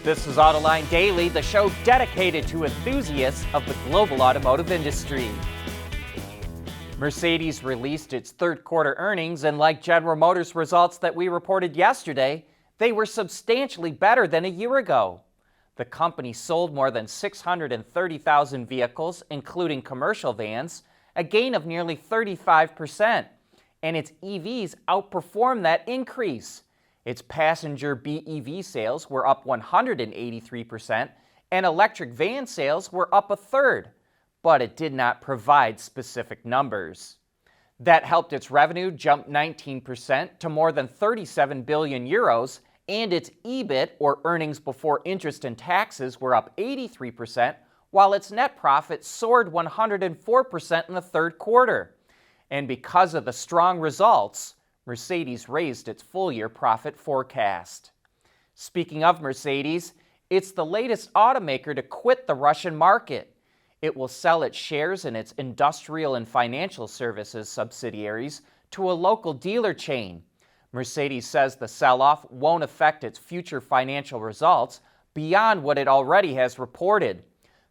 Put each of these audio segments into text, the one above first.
This is Autoline Daily, the show dedicated to enthusiasts of the global automotive industry. Mercedes released its third quarter earnings, and like General Motors results that we reported yesterday, they were substantially better than a year ago. The company sold more than 630,000 vehicles, including commercial vans, a gain of nearly 35%, and its EVs outperformed that increase. Its passenger BEV sales were up 183%, and electric van sales were up a third, but it did not provide specific numbers. That helped its revenue jump 19% to more than 37 billion euros, and its EBIT, or earnings before interest and taxes, were up 83%, while its net profit soared 104% in the third quarter. And because of the strong results, Mercedes raised its full-year profit forecast. Speaking of Mercedes, it's the latest automaker to quit the Russian market. It will sell its shares in its industrial and financial services subsidiaries to a local dealer chain. Mercedes says the sell-off won't affect its future financial results beyond what it already has reported.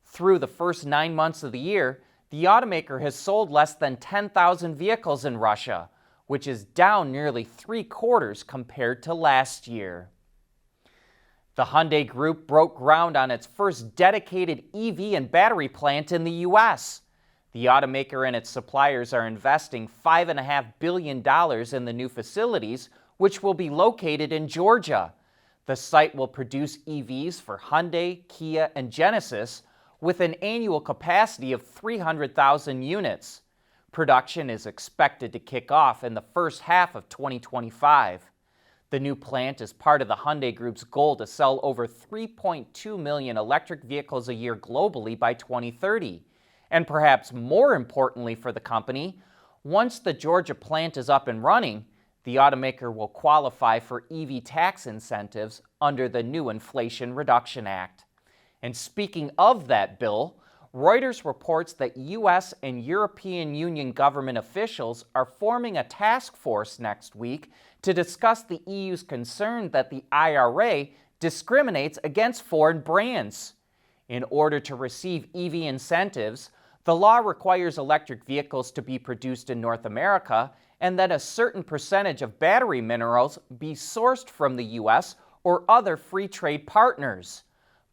Through the first 9 months of the year, the automaker has sold less than 10,000 vehicles in Russia, which is down nearly 3/4 compared to last year. The Hyundai Group broke ground on its first dedicated EV and battery plant in the U.S. The automaker and its suppliers are investing $5.5 billion in the new facilities, which will be located in Georgia. The site will produce EVs for Hyundai, Kia, and Genesis with an annual capacity of 300,000 units. Production is expected to kick off in the first half of 2025. The new plant is part of the Hyundai Group's goal to sell over 3.2 million electric vehicles a year globally by 2030. And perhaps more importantly for the company, once the Georgia plant is up and running, the automaker will qualify for EV tax incentives under the new Inflation Reduction Act. And speaking of that bill, Reuters reports that U.S. and European Union government officials are forming a task force next week to discuss the EU's concern that the IRA discriminates against foreign brands. In order to receive EV incentives, the law requires electric vehicles to be produced in North America and that a certain percentage of battery minerals be sourced from the U.S. or other free trade partners.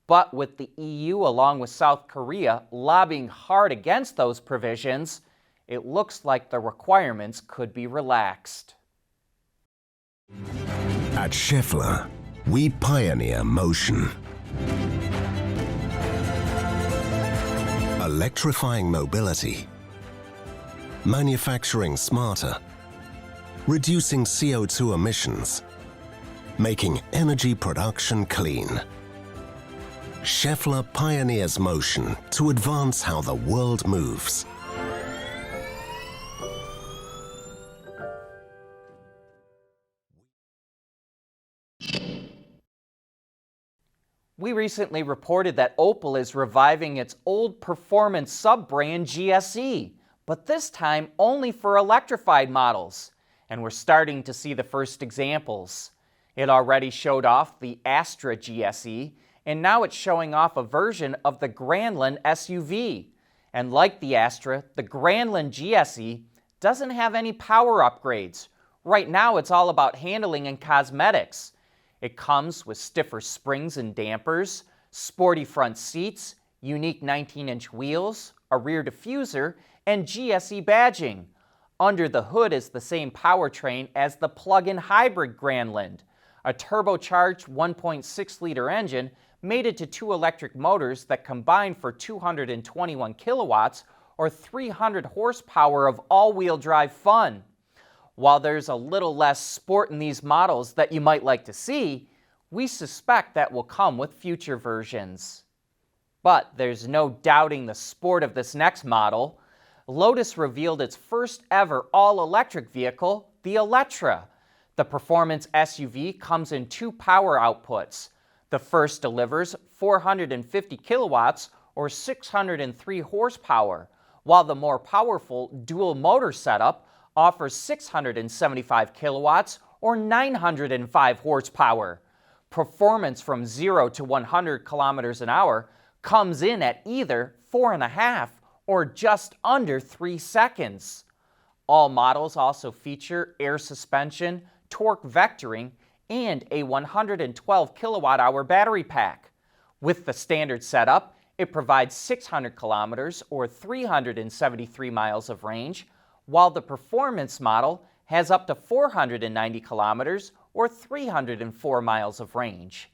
But with the EU, along with South Korea, lobbying hard against those provisions, it looks like the requirements could be relaxed. At Schaeffler, we pioneer motion. Electrifying mobility, manufacturing smarter, reducing CO2 emissions, making energy production clean. Schaeffler pioneers motion to advance how the world moves. We recently reported that Opel is reviving its old performance sub-brand GSE, but this time only for electrified models. And we're starting to see the first examples. It already showed off the Astra GSE, and now it's showing off a version of the Grandland SUV. And like the Astra, the Grandland GSE doesn't have any power upgrades. Right now it's all about handling and cosmetics. It comes with stiffer springs and dampers, sporty front seats, unique 19-inch wheels, a rear diffuser, and GSE badging. Under the hood is the same powertrain as the plug-in hybrid Grandland, a turbocharged 1.6-liter engine mated to two electric motors that combine for 221 kilowatts or 300 horsepower of all-wheel drive fun. While there's a little less sport in these models that you might like to see, we suspect that will come with future versions. But there's no doubting the sport of this next model. Lotus revealed its first ever all-electric vehicle, the Electra. The performance SUV comes in two power outputs. The first delivers 450 kilowatts or 603 horsepower, while the more powerful dual motor setup offers 675 kilowatts or 905 horsepower. Performance from 0 to 100 kilometers an hour comes in at either 4.5 or just under 3 seconds. All models also feature air suspension, torque vectoring, and a 112 kilowatt-hour battery pack. With the standard setup, it provides 600 kilometers or 373 miles of range, while the performance model has up to 490 kilometers or 304 miles of range.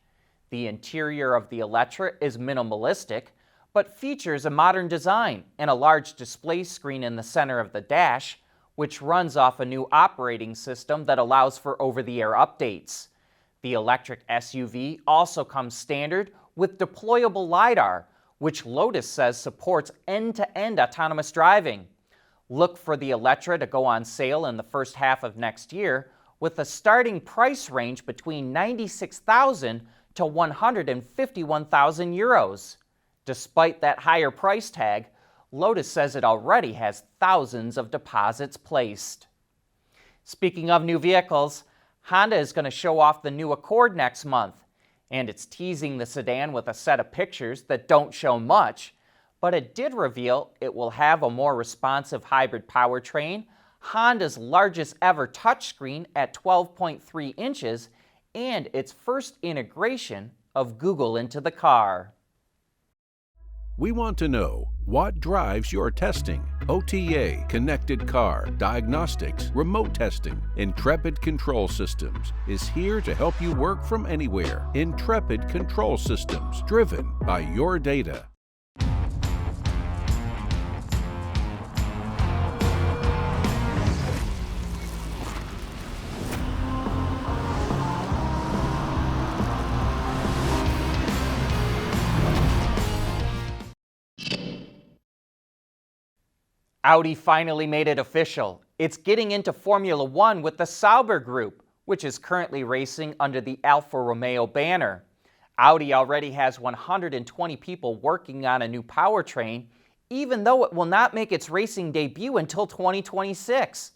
The interior of the Electra is minimalistic, but features a modern design and a large display screen in the center of the dash, which runs off a new operating system that allows for over-the-air updates. The electric SUV also comes standard with deployable LiDAR, which Lotus says supports end-to-end autonomous driving. Look for the Electra to go on sale in the first half of next year, with a starting price range between 96,000 to 151,000 euros. Despite that higher price tag, Lotus says it already has thousands of deposits placed. Speaking of new vehicles, Honda is going to show off the new Accord next month, and it's teasing the sedan with a set of pictures that don't show much, but it did reveal it will have a more responsive hybrid powertrain, Honda's largest ever touchscreen at 12.3 inches, and its first integration of Google into the car. We want to know what drives your testing. OTA, connected car, diagnostics, remote testing. Intrepid Control Systems is here to help you work from anywhere. Intrepid Control Systems, driven by your data. Audi finally made it official. It's getting into Formula One with the Sauber Group, which is currently racing under the Alfa Romeo banner. Audi already has 120 people working on a new powertrain, even though it will not make its racing debut until 2026.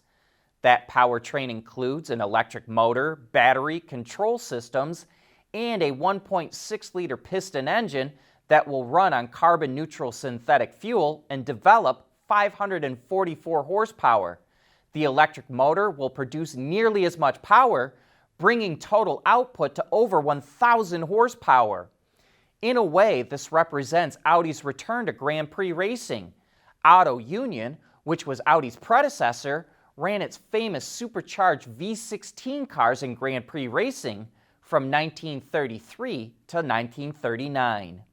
That powertrain includes an electric motor, battery, control systems, and a 1.6-liter piston engine that will run on carbon-neutral synthetic fuel and develop 544 horsepower. The electric motor will produce nearly as much power, bringing total output to over 1,000 horsepower. In a way, this represents Audi's return to Grand Prix racing. Auto Union, which was Audi's predecessor, ran its famous supercharged V16 cars in Grand Prix racing from 1933 to 1939.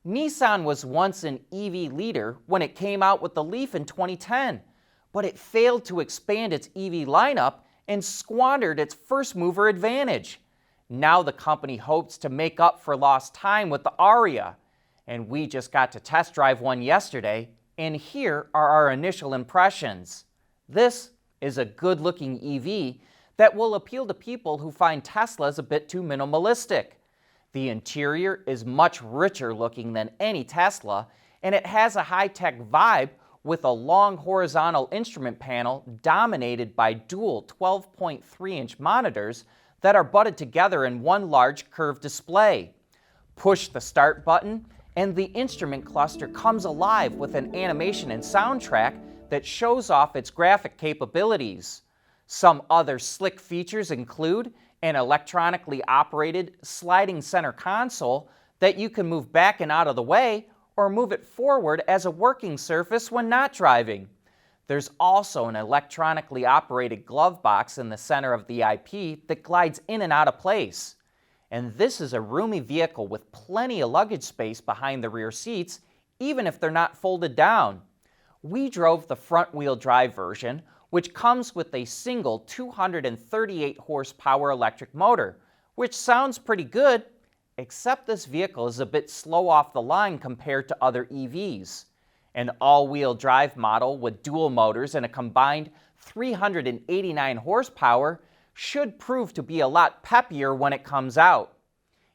Nissan was once an EV leader when it came out with the Leaf in 2010, but it failed to expand its EV lineup and squandered its first-mover advantage. Now the company hopes to make up for lost time with the Ariya, and we just got to test drive one yesterday, and here are our initial impressions. This is a good-looking EV that will appeal to people who find Teslas a bit too minimalistic. The interior is much richer looking than any Tesla, and it has a high-tech vibe with a long horizontal instrument panel dominated by dual 12.3-inch monitors that are butted together in one large curved display. Push the start button, and the instrument cluster comes alive with an animation and soundtrack that shows off its graphic capabilities. Some other slick features include an electronically operated sliding center console that you can move back and out of the way or move it forward as a working surface when not driving. There's also an electronically operated glove box in the center of the IP that glides in and out of place. And this is a roomy vehicle with plenty of luggage space behind the rear seats, even if they're not folded down. We drove the front-wheel drive version, which comes with a single 238 horsepower electric motor, which sounds pretty good, except this vehicle is a bit slow off the line compared to other EVs. An all-wheel drive model with dual motors and a combined 389 horsepower should prove to be a lot peppier when it comes out.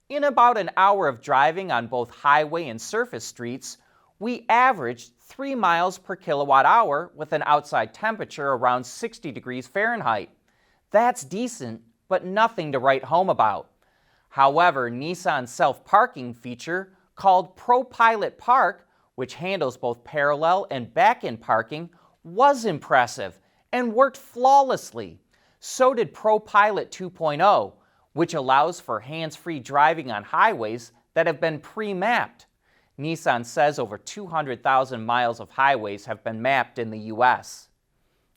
In about an hour of driving on both highway and surface streets, we averaged 3 miles per kilowatt hour with an outside temperature around 60 degrees Fahrenheit. That's decent, but nothing to write home about. However, Nissan's self-parking feature, called ProPilot Park, which handles both parallel and back-end parking, was impressive and worked flawlessly. So did ProPilot 2.0, which allows for hands-free driving on highways that have been pre-mapped. Nissan says over 200,000 miles of highways have been mapped in the U.S.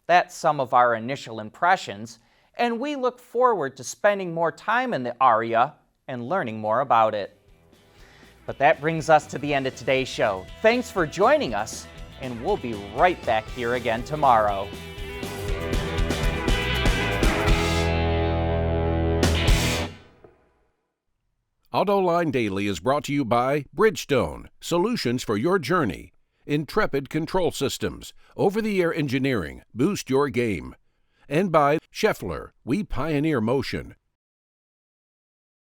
That's some of our initial impressions, and we look forward to spending more time in the Ariya and learning more about it. But that brings us to the end of today's show. Thanks for joining us, and we'll be right back here again tomorrow. Autoline Daily is brought to you by Bridgestone, solutions for your journey. Intrepid Control Systems, over-the-air engineering, boost your game. And by Schaeffler, we pioneer motion.